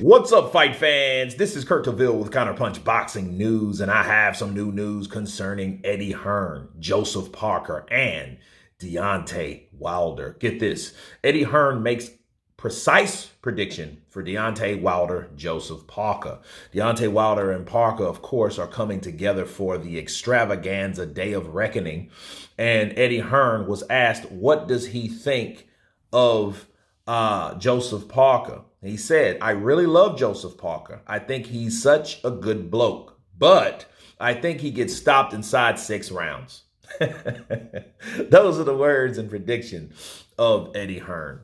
What's up, fight fans? This is Kurt DeVille with Counterpunch Boxing News, and I have some new news concerning Eddie Hearn, Joseph Parker, and Deontay Wilder. Get this. Eddie Hearn makes precise prediction for Deontay Wilder, Joseph Parker. Deontay Wilder and Parker, of course, are coming together for the extravaganza Day of Reckoning. And Eddie Hearn was asked, what does he think of Joseph Parker? He said, I really love Joseph Parker. I think he's such a good bloke, but I think he gets stopped inside 6 rounds. Those are the words and prediction of Eddie Hearn.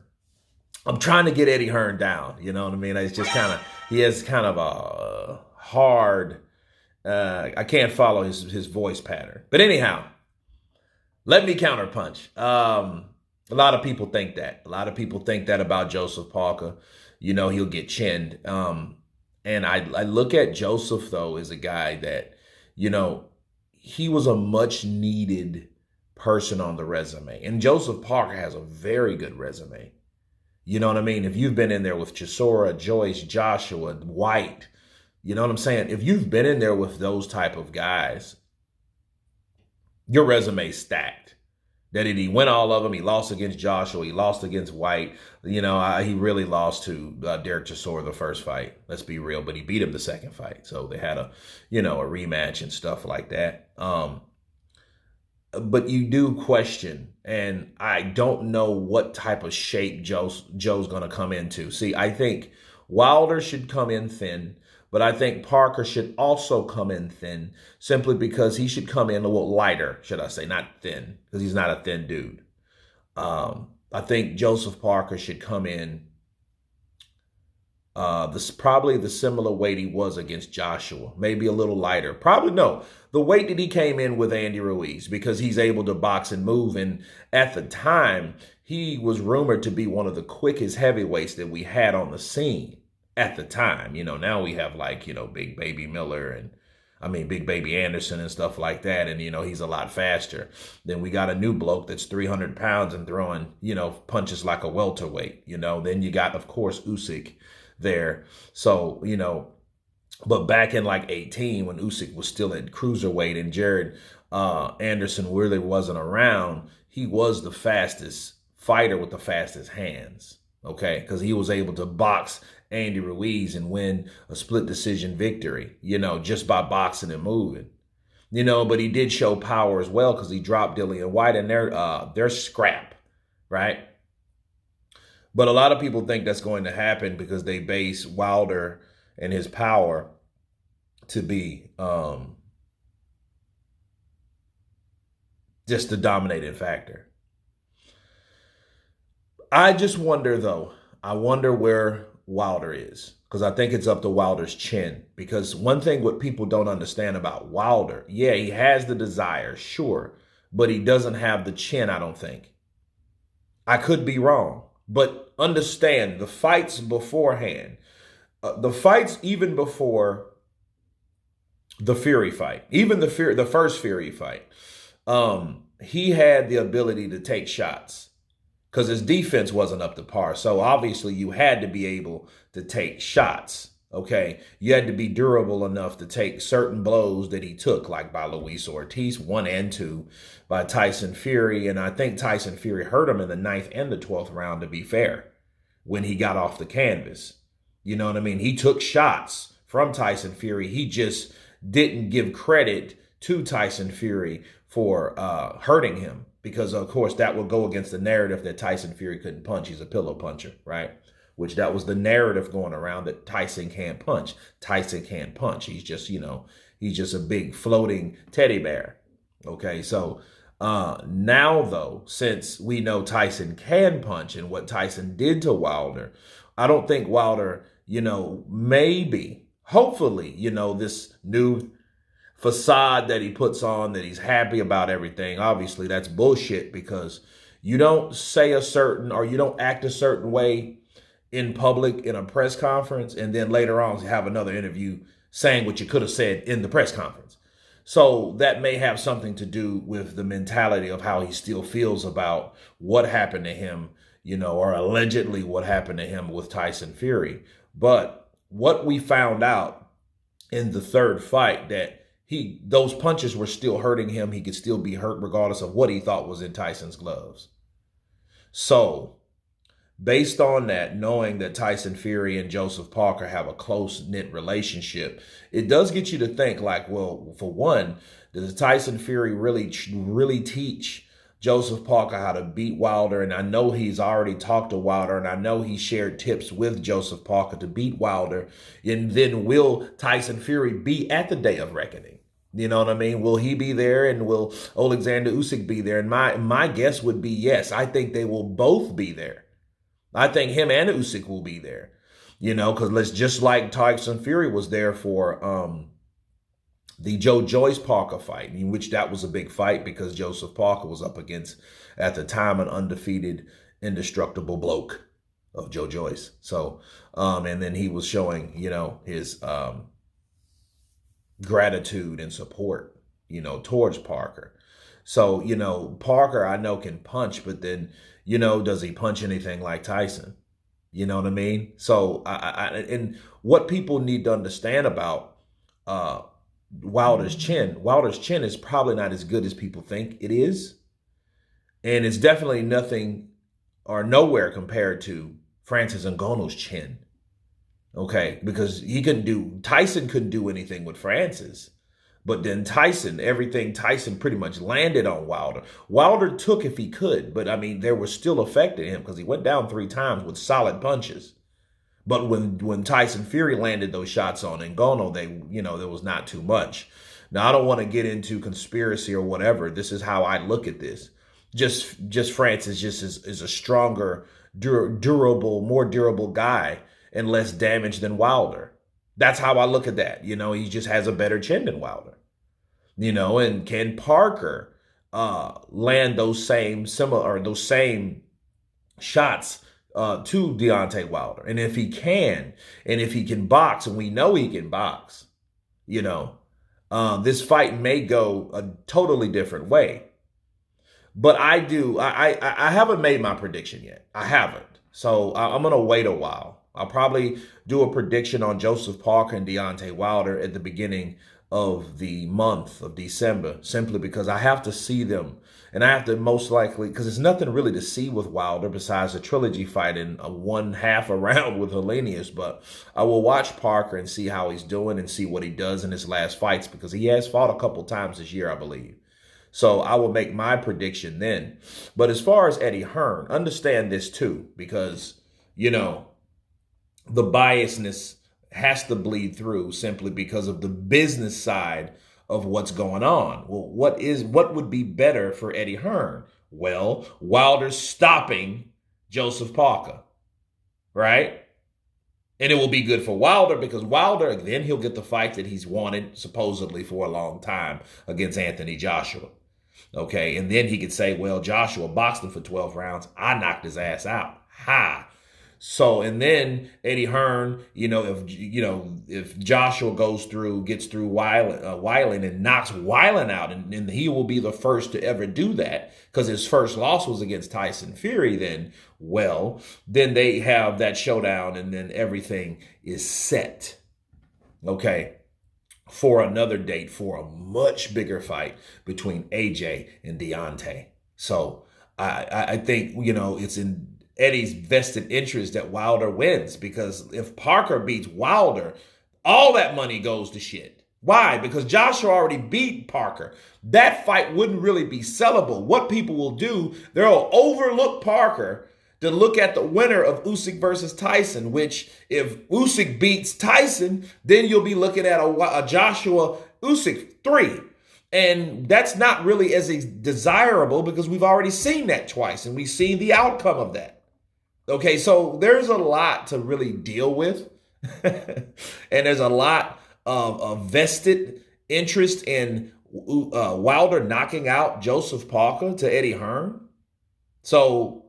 I'm trying to get Eddie Hearn down. You know what I mean? It's just he has kind of a hard, I can't follow his voice pattern. But anyhow, let me counterpunch. A lot of people think that. A lot of people think that about Joseph Parker. You know, he'll get chinned. And I look at Joseph, though, as a guy that, you know, he was a much needed person on the resume. And Joseph Parker has a very good resume. You know what I mean? If you've been in there with Chisora, Joyce, Joshua, White, you know what I'm saying? If you've been in there with those type of guys, your resume's stacked. That he win all of them. He lost against Joshua. He lost against White. You know, he really lost to Derek Chisora the first fight. Let's be real. But he beat him the second fight. So they had a rematch and stuff like that. But you do question, and I don't know what type of shape Joe's going to come into. See, I think Wilder should come in thin. But I think Parker should also come in thin simply because he should come in a little lighter, should I say, not thin, because he's not a thin dude. I think Joseph Parker should come in probably the similar weight he was against Joshua, maybe a little lighter. Probably no, the weight that he came in with Andy Ruiz, because he's able to box and move. And at the time, he was rumored to be one of the quickest heavyweights that we had on the scene. At the time, you know, now we have like, you know, Big Baby Miller and Big Baby Anderson and stuff like that. And, you know, he's a lot faster. Then we got a new bloke that's 300 pounds and throwing, you know, punches like a welterweight, you know. Then you got, of course, Usyk there. So, you know, but back in like 18 when Usyk was still at cruiserweight and Jared Anderson really wasn't around, he was the fastest fighter with the fastest hands. Okay, because he was able to box Andy Ruiz and win a split decision victory, you know, just by boxing and moving, you know. But he did show power as well because he dropped Dillian White and their scrap, right? But a lot of people think that's going to happen because they base Wilder and his power to be just the dominating factor. I just wonder, though, I wonder where Wilder is, because I think it's up to Wilder's chin. Because one thing what people don't understand about Wilder, yeah, he has the desire, sure, but he doesn't have the chin, I don't think. I could be wrong, but understand the fights beforehand, the fights even before the Fury fight, even the first Fury fight, he had the ability to take shots, because his defense wasn't up to par. So obviously you had to be able to take shots, okay? You had to be durable enough to take certain blows that he took, like by Luis Ortiz, 1 and 2, by Tyson Fury. And I think Tyson Fury hurt him in the 9th and the 12th round, to be fair, when he got off the canvas. You know what I mean? He took shots from Tyson Fury. He just didn't give credit to Tyson Fury for hurting him. Because, of course, that would go against the narrative that Tyson Fury couldn't punch. He's a pillow puncher, right? Which that was the narrative going around, that Tyson can't punch. Tyson can't punch. He's just, you know, he's just a big floating teddy bear. Okay, so now, though, since we know Tyson can punch and what Tyson did to Wilder, I don't think Wilder, you know, maybe, hopefully, you know, this new facade that he puts on, that he's happy about everything. Obviously, that's bullshit, because you don't say a certain, or you don't act a certain way in public in a press conference and then later on have another interview saying what you could have said in the press conference. So that may have something to do with the mentality of how he still feels about what happened to him, you know, or allegedly what happened to him with Tyson Fury. But what we found out in the third fight, that those punches were still hurting him. He could still be hurt regardless of what he thought was in Tyson's gloves. So based on that, knowing that Tyson Fury and Joseph Parker have a close-knit relationship, it does get you to think like, well, for one, does Tyson Fury really teach Joseph Parker how to beat Wilder? And I know he's already talked to Wilder, and I know he shared tips with Joseph Parker to beat Wilder. And then will Tyson Fury be at the day of reckoning? You know what I mean? Will he be there, and will Alexander Usyk be there? And my guess would be yes. I think they will both be there. I think him and Usyk will be there. You know, because just like Tyson Fury was there for the Joe Joyce Parker fight, in which that was a big fight because Joseph Parker was up against, at the time, an undefeated, indestructible bloke of Joe Joyce. So, and then he was showing, you know, his gratitude and support, you know, towards Parker. So, you know, Parker, I know, can punch, but then, you know, does he punch anything like Tyson? You know what I mean? So, and what people need to understand about Wilder's chin is probably not as good as people think it is. And it's definitely nothing or nowhere compared to Francis Ngannou's chin. Okay, because Tyson couldn't do anything with Francis. But then everything Tyson pretty much landed on Wilder. Wilder took if he could, but I mean, there was still affecting him because he went down 3 times with solid punches. But when Tyson Fury landed those shots on Ngannou, there was not too much. Now, I don't want to get into conspiracy or whatever. This is how I look at this. Just Francis is a stronger, durable, more durable guy and less damaged than Wilder. That's how I look at that. You know, he just has a better chin than Wilder. You know, and can Parker land those same shots to Deontay Wilder? And if he can, and if he can box, and we know he can box, you know, this fight may go a totally different way. But I haven't made my prediction yet. I haven't. So I'm going to wait a while. I'll probably do a prediction on Joseph Parker and Deontay Wilder at the beginning of the month of December, simply because I have to see them. And I have to most likely, because there's nothing really to see with Wilder besides a trilogy fight and a 1/2 round with Hellenius. But I will watch Parker and see how he's doing and see what he does in his last fights, because he has fought a couple times this year, I believe. So I will make my prediction then. But as far as Eddie Hearn, understand this too, because, you know, the biasness has to bleed through simply because of the business side of what's going on. Well, what would be better for Eddie Hearn? Well, Wilder stopping Joseph Parker, right? And it will be good for Wilder because Wilder, then he'll get the fight that he's wanted supposedly for a long time against Anthony Joshua. Okay, and then he could say, well, Joshua boxed him for 12 rounds. I knocked his ass out. Ha! So, and then Eddie Hearn, if Joshua gets through Weiland and knocks Weiland out, and he will be the first to ever do that because his first loss was against Tyson Fury, then they have that showdown and then everything is set, okay, for another date for a much bigger fight between AJ and Deontay. So I think, it's in Eddie's vested interest that Wilder wins, because if Parker beats Wilder, all that money goes to shit. Why? Because Joshua already beat Parker. That fight wouldn't really be sellable. What people will do, they'll overlook Parker to look at the winner of Usyk versus Tyson, which if Usyk beats Tyson, then you'll be looking at a Joshua Usyk 3. And that's not really as desirable because we've already seen that twice and we've seen the outcome of that. Okay, so there's a lot to really deal with. And there's a lot of vested interest in Wilder knocking out Joseph Parker to Eddie Hearn. So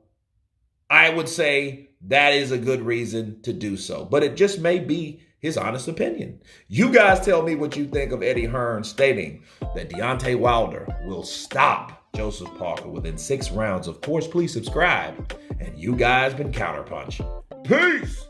I would say that is a good reason to do so. But it just may be his honest opinion. You guys tell me what you think of Eddie Hearn stating that Deontay Wilder will stop Joseph Parker within 6 rounds. Of course, please subscribe. And you guys been Counterpunch. Peace!